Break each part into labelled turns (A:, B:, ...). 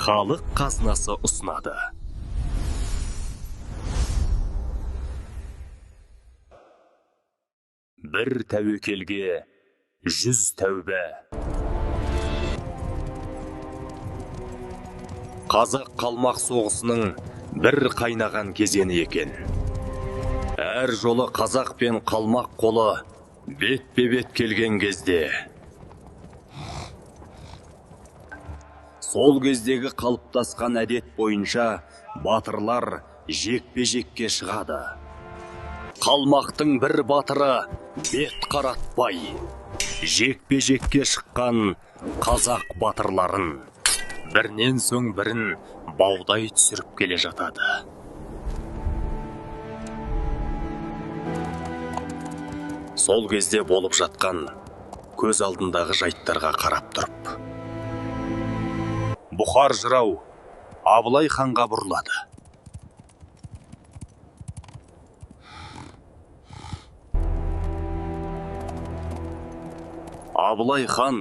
A: Халық қазынасы ұсынады. Бір тәуекелге 100 тәубе. Қазақ қалмақ соғысының бір қайнаған кезеңі екен. Әр жолы қазақ пен қалмақ қолы бет-бе-бет келген кезде, сол кездегі қалыптасқан әдет бойынша батырлар жекпе-жекке шығады. Қалмақтың бір батыры бет қаратпай жекпе-жекке шыққан қазақ батырларын бірінен соң бірін баудай түсіріп келе жатады. Сол кезде болып жатқан көз алдындағы жайттарға қарап тұрып, Бұхар жырау Абылай ханға бұрылады. Абылай хан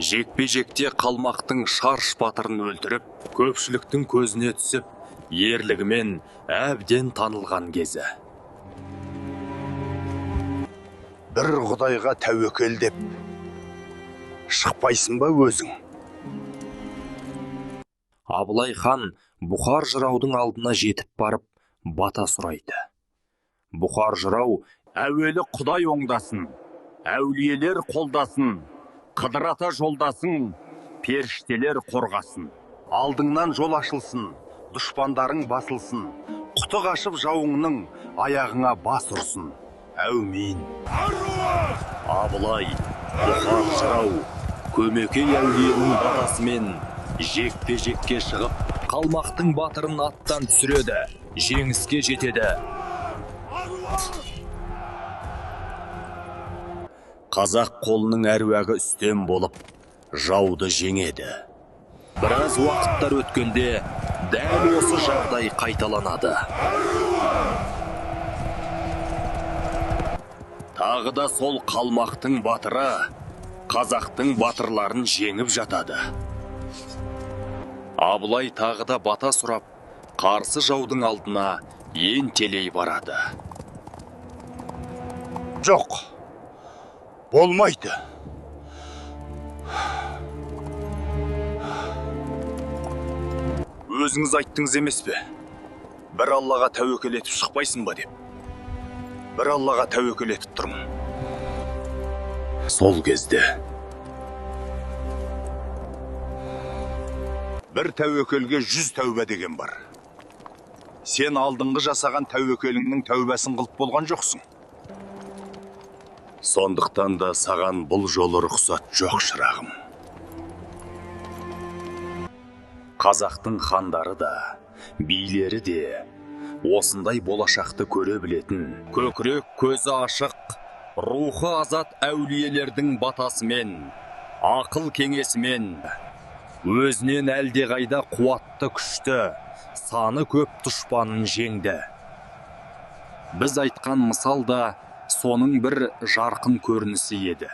A: жекпе-жекте қалмақтың Шарш батырын өлтіріп, көпшіліктің көзіне түсіп, ерлігімен әбден танылған кезі.
B: Бір құдайға тәуекел деп шықпайсың ба өзің?
A: Абылай хан Бұхар жыраудың алдына жетіп барып, бата сұрайды. Бұхар жырау:
C: әуелі Құдай оңдасын, әулиелер қолдасын, қыдырата жолдасын, періштелер қорғасын.
B: Алдыңнан жол ашылсын, дұшпандарың басылсын, құты қашып жауыңның аяғыңа бас ұрсын. Әумин.
A: Абылай, Бұхар жырау Көмекей әулиенің батасымен жекпе-жекке шығып, қалмақтың батырын аттан түсіреді, жеңіске жетеді. Қазақ қолының әруағы үстем болып, жауды жеңеді. Біраз уақыттар өткенде дәл осы жағдай қайталанады. Тағы да сол қалмақтың батыры қазақтың батырларын жеңіп жатады. Абылай тағы да бата сұрап, қарсы жаудың алдына ентелей барады.
B: Жоқ, болмайды.
A: Өзіңіз айттыңыз емес пе?
B: Бір Аллаға тәуекел етіп шықпайсың ба деп. Бір Аллаға тәуекел етіп тұрмын.
A: Сол кезде
B: бір тәуекелге 100 тәубе деген бар. Сен алдыңғы жасаған тәуекеліңнің тәубесін қылып болған жоқсың.
A: Сондықтан да саған бұл жолы рұқсат жоқ, шырағым. Қазақтың хандары да, билері де осындай болашақты көре білетін, көкірек көзі ашық, рухы азат әулиелердің батасымен, ақыл кеңесімен, өзінен әлдеқайда қуатты күшті, саны көп дұшпанын жеңді. Біз айтқан мысал да соның бір жарқын көрінісі еді.